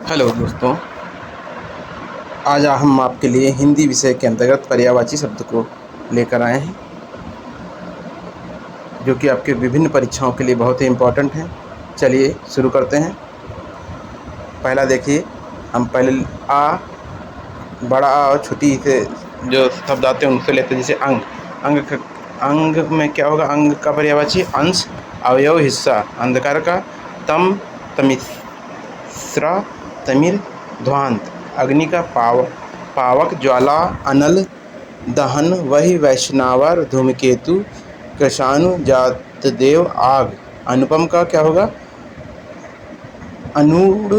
Hello दोस्तों, आज हम आपके लिए हिंदी विषय के अंतर्गत पर्यायवाची शब्द को लेकर आए हैं, जो कि आपके विभिन्न परीक्षाओं के लिए बहुत ही इम्पोर्टेंट हैं। चलिए शुरू करते हैं। पहला देखिए, हम पहले आ, बड़ा आ और छोटी से जो शब्द आते हैं उनसे लेते हैं। जैसे अंग। अंग में क्या होगा? अंग का पर्यायवाची अंश, अवयव, हिस्सा। अंधकार का तम, तमिश्रा, तमिर, ध्वांत। अग्नि का पावक, ज्वाला, अनल, दहन। वही वैश्वानर, धूमकेतु, कृशाणु, जातदेव, आग। अनुपम का क्या होगा? अनूढ़,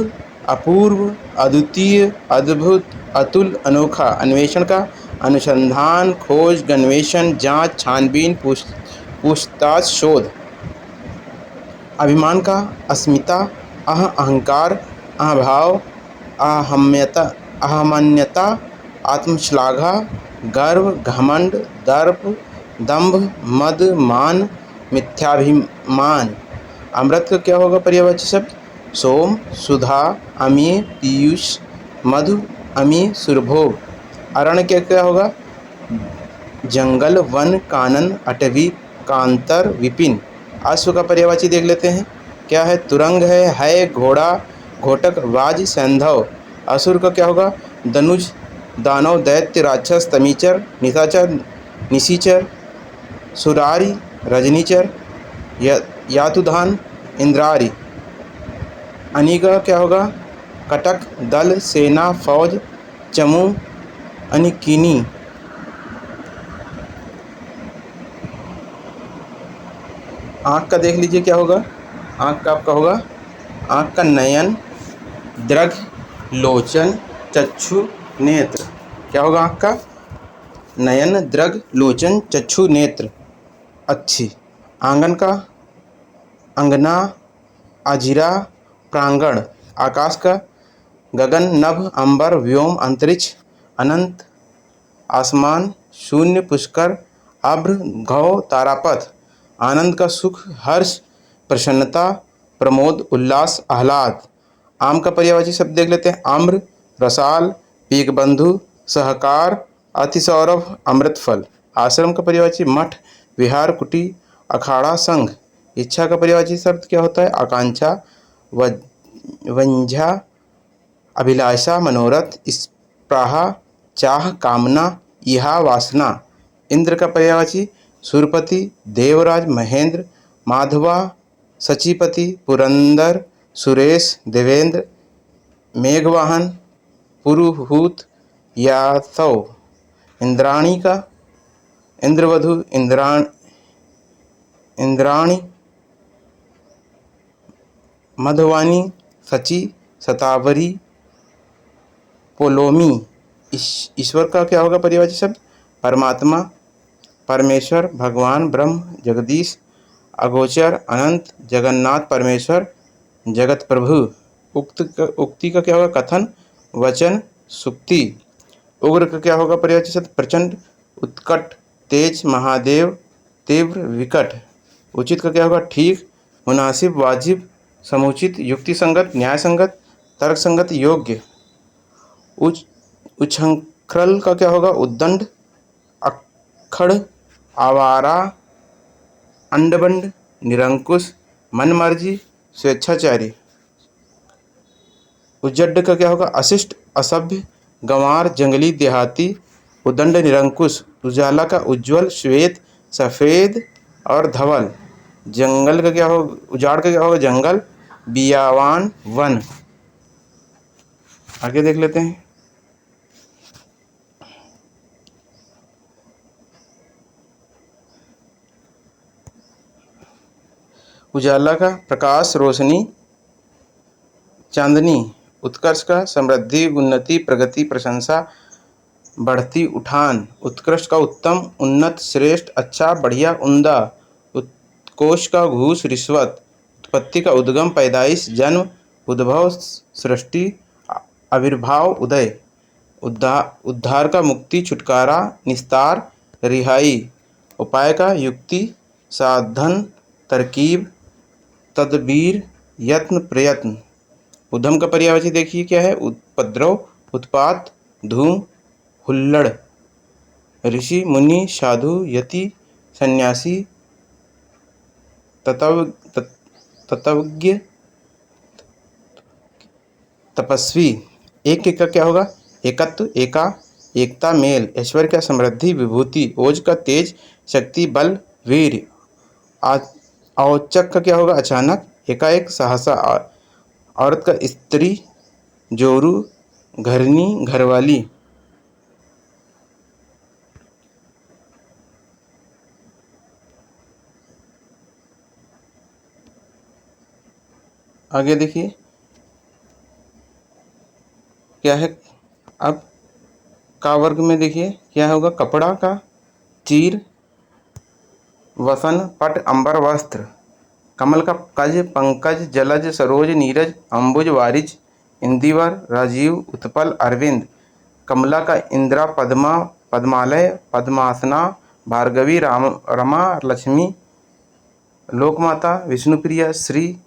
अपूर्व, अद्वितीय, अद्भुत, अतुल, अनोखा। अन्वेषण का अनुसंधान, खोज, अन्वेषण, जांच, छानबीन, पूछताछ, शोध। अभिमान का अस्मिता, अहंकार, अहंभाव, अहमन्यता, आत्मश्लाघा, गर्व, घमंड, दर्प, दंभ, मद, मान, मिथ्याभिमान। अमृत का क्या होगा पर्यायवाची शब्द? सोम, सुधा, अमीय, पीयूष, मधु, अमीय, सुरभोग। अरण्य क्या होगा? जंगल, वन, कानन, अटवी, कांतर, विपिन। अश्व का पर्यायवाची देख लेते हैं। क्या है? तुरंग है, घोड़ा, घोटक, वाज, सैंधव। असुर का क्या होगा? धनुज, दानव, दैत्य, राक्षस, तमीचर, निशाचर, निशिचर, सुरारी, रजनीचर, यातुधान, इंद्रारी। अनी का क्या होगा? कटक, दल, सेना, फौज, चमू, अनिकिनी। आँख का देख लीजिए क्या होगा? आँख का आपका होगा, आँख का नयन, दृघ, लोचन, चक्षु, नेत्र। क्या होगा आँख का? नयन, दृघ, लोचन, चक्षु, नेत्र। अच्छी। आंगन का अंगना, अजिरा, प्रांगण। आकाश का गगन, नभ, अंबर, व्योम, अंतरिक्ष, अनंत, आसमान, शून्य, पुष्कर, अभ्र, घौ, तारापथ। आनंद का सुख, हर्ष, प्रसन्नता, प्रमोद, उल्लास, आह्लाद। आम का पर्यायवाची शब्द देख लेते हैं। आम्र, रसाल, पीकबंधु, सहकार, अतिसौरभ, अमृतफल। आश्रम का पर्यायवाची मठ, विहार, कुटी, अखाड़ा, संघ। इच्छा का पर्यायवाची शब्द क्या होता है? आकांक्षा, वंझा, अभिलाषा, मनोरथ, स्पृहा, चाह, कामना, इहा, वासना। इंद्र का पर्यायवाची सुरपति, देवराज, महेंद्र, माधवा, सचीपति, पुरंदर, सुरेश, देवेंद्र, मेघवाहन, पुरुहूत, यादव। इंद्राणी का इंद्रवधु, इंद्राणी, मधुवानी, सची, सतावरी, पोलोमी। ईश्वर का क्या होगा पर्यायवाची शब्द? परमात्मा, परमेश्वर, भगवान, ब्रह्म, जगदीश, अगोचर, अनंत, जगन्नाथ, परमेश्वर, जगत प्रभु। उक्ति का क्या होगा? कथन, वचन, सुक्ति। उग्र का क्या होगा पर्यायवाची शब्द? प्रचंड, उत्कट, तेज, महादेव, तीव्र, विकट। उचित का क्या होगा? ठीक, मुनासिब, वाजिब, समुचित, युक्तिसंगत, न्यायसंगत, तर्कसंगत, योग्य। उच्छृंखल का क्या होगा? उद्दंड, अक्खड़, आवारा, अंडबंड, निरंकुश, मनमर्जी, स्वेच्छाचारी। उज्जड का क्या होगा? अशिष्ट, असभ्य, गंवार, जंगली, देहाती, उदंड, निरंकुश। उजाला का उज्ज्वल, श्वेत, सफ़ेद और धवल। जंगल का क्या होगा? उजाड़ का क्या होगा? जंगल, बियावान, वन। आगे देख लेते हैं। उजाला का प्रकाश, रोशनी, चांदनी। उत्कर्ष का समृद्धि, उन्नति, प्रगति, प्रशंसा, बढ़ती, उठान। उत्कृष्ट का उत्तम, उन्नत, श्रेष्ठ, अच्छा, बढ़िया, उम्दा। उत्कोष का घूस, रिश्वत। उत्पत्ति का उद्गम, पैदाइश, जन्म, उद्भव, सृष्टि, आविर्भाव, उदय। उद्धार का मुक्ति, छुटकारा, निस्तार, रिहाई। उपाय का युक्ति, साधन, तरकीब, तदबीर, यत्न, प्रयत्न। उद्यम का पर्यायवाची देखिए क्या है, उपद्रव, उत्पात, धूम, हुल्लड़। ऋषि, मुनि, साधु, यति, सन्यासी, तत्व तत्वज्ञ, तपस्वी। एक एक का क्या होगा, एकत्व, एका, एकता, मेल, ऐश्वर्य का समृद्धि, विभूति, ओज का तेज, शक्ति, बल, वीर। औचक का क्या होगा, अचानक, एकाएक, सहसा। औरत का स्त्री, जोरू, घरनी, घरवाली। आगे देखिए क्या है। अब का वर्ग में देखिए क्या होगा, कपड़ा का, चीर, वसन, पट, अंबर, वस्त्र। कमल का कज, पंकज, जलज, सरोज, नीरज, अंबुज, वारिज, इंदिवर, राजीव, उत्पल, अरविंद। कमला का इंदिरा, पद्मा, पद्मालय, पद्मासना, भार्गवी, रमा, लक्ष्मी, लोकमाता, विष्णुप्रिया, श्री,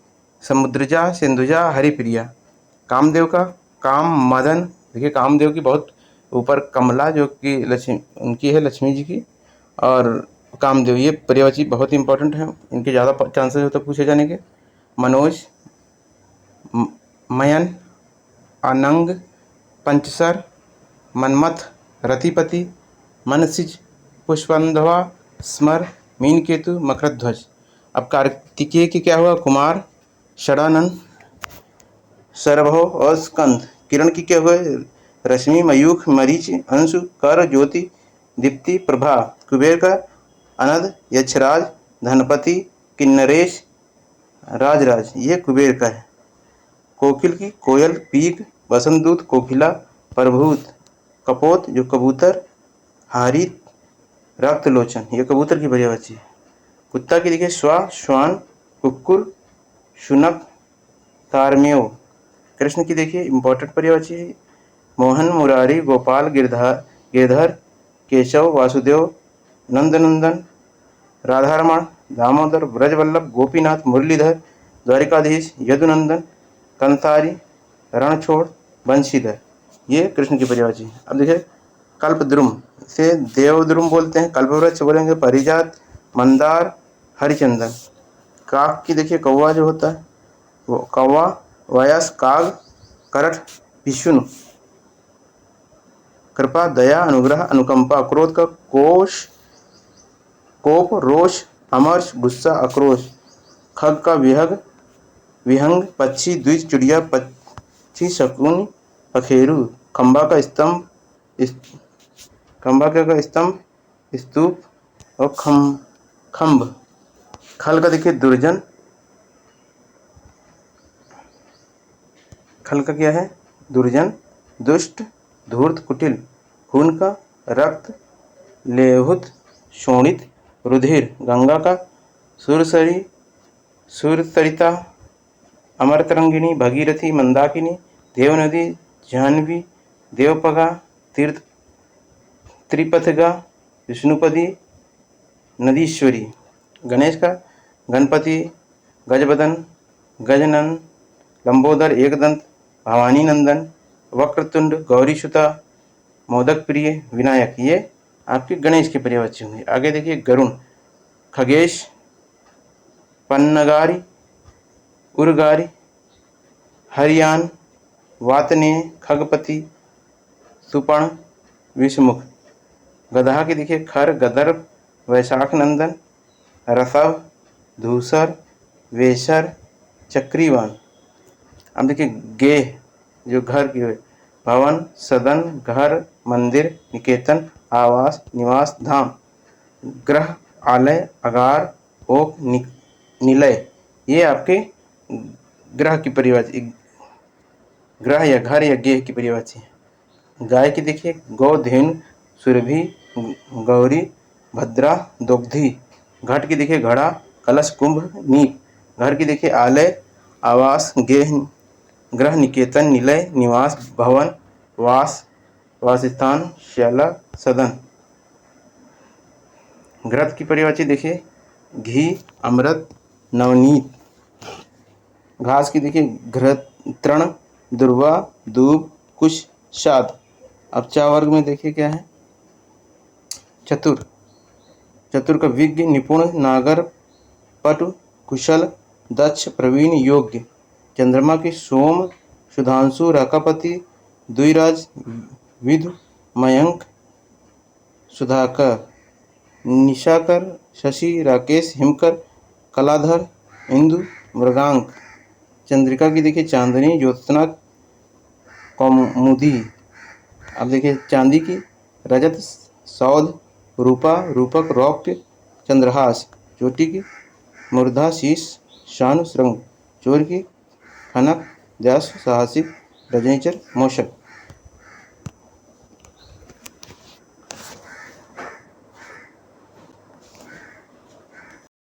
समुद्रजा, सिंधुजा, हरिप्रिया। कामदेव का काम, मदन। देखिए कामदेव की बहुत ऊपर कमला जो कि लक्ष्मी उनकी है, लक्ष्मी जी की। और कामदेव, ये पर्यायवाची बहुत इंपॉर्टेंट है, इनके ज़्यादा चांसेस होते पूछे जाने के। मनोज, मयन, अनंग, पंचसर, मनमथ, रतिपति, मनसिज, पुष्पंधवा, स्मर, मीनकेतु, मकरध्वज। अब कार्तिकेय की क्या हुआ, कुमार, षडानंद, सरभव और स्कंद। किरण की क्या हुआ, रश्मि, मयूख, मरीच, अंशु, कर, ज्योति, दीप्ति, प्रभा। कुबेर का अनद, यक्षराज, धनपति, किन्नरेश, राजराज, ये कुबेर का है। कोकिल की कोयल, पीक, वसंतदूत, कोकिला, प्रभूत। कपोत जो कबूतर, हारित, रक्तलोचन, ये कबूतर की पर्यायवाची है। कुत्ता की देखिए श्वा, श्वान, कुक्कुर, शुनक, तारमेय। कृष्ण की देखिए इंपॉर्टेंट पर्यायवाची है, मोहन, मुरारी, गोपाल, गिरधर, केशव, वासुदेव, नंदनंदन, राधारमण, दामोदर, ब्रजवल्लभ, गोपीनाथ, मुरलीधर, द्वारिकाधीश, यदुनंदन, कंसारी, रणछोड़, बंशीधर। ये कृष्ण की पर्यायवाची है। अब देखिए कल्पद्रुम से देवद्रुम बोलते हैं, कल्पवृक्ष बोलेंगे परिजात, मंदार, हरिचंदन। काक की देखिए कौवा जो होता है वो कौवा, वयस, काग, करठ, विष्णु। कृपा, दया, अनुग्रह, अनुकंपा। क्रोध का कोश, कोप, रोष, अमर्ष, गुस्सा, आक्रोश। खग का विहग, विहंग, पक्षी, द्विज, चिड़िया, पक्षी, शकुन, पखेरु। खंबा का स्तंभ, खंबा का स्तंभ, स्तूप और खंभ। खल का देखिए दुर्जन, खल का क्या है, दुर्जन, दुष्ट, धूर्त, कुटिल। खून का रक्त, लेहुत, शोणित, रुधिर। गंगा का सुरसरी, सुरसरिता, अमरतरंगिणी, भगीरथी, मंदाकिनी, देवनदी, जाह्नवी, देवपगा, तीर्थ, त्रिपथगा, विष्णुपदी, नदीश्वरी। गणेश का गणपति, गजबदन, गजनन, लंबोदर, एकदंत, भवानी नंदन, वक्रतुंड, गौरीसुता, मोदक प्रिय, विनायक। ये आपके गणेश के पर्यायवाची होंगे। आगे देखिए गरुण, खगेश, पन्नगारी, उर्गारी, हरियान, वातनेय, खगपति, सुपर्ण, विषमुख। गधा की देखिए खर, गदर्भ, वैशाख नंदन, रसव, धूसर, वेशर, चक्रीवान। अब देखिए गेह जो घर की है, भवन, सदन, घर, मंदिर, निकेतन, आवास, निवास, धाम। ग्रह, आलय, अगार, ओक, निलय। ये आपके ग्रह की पर्यायवाची, ग्रह या घर या गेह की पर्यायवाची है। गाय की देखिए गौ, धेनु, सुरभि, गौरी, भद्रा, दुग्धी। घट की देखिए घड़ा, कलश, कुंभ, नीप। घर की देखिए आलय, आवास, गेह, ग्रह, निकेतन, निलय, निवास, भवन, वास, वासस्थान, शैला, सदन। घृत की पर्यायवाची देखिए घी, अमृत, नवनीत। घास की देखिए घृतृण, दुर्वा, दूब, कुश, शाद। अब चा वर्ग में देखिए क्या है, चतुर, चतुर का विज्ञ, निपुण, नागर, पटु, कुशल, दक्ष, प्रवीण, योग्य। चंद्रमा की सोम, सुधांशु, राकापति, द्विराज, विधु, मयंक, सुधाकर, निशाकर, शशि, राकेश, हिमकर, कलाधर, इंदु, मृगांक। चंद्रिका की देखिए चांदनी, ज्योत्सना, कौमुदी। अब देखिए चांदी की रजत, सौध, रूपा, रूपक, रौप्य, चंद्रहास। चोटी की मूर्धा, शीश, शानु, श्रृंग। चोर की खनक, जस, साहसिक, रजनीचर, मूषक।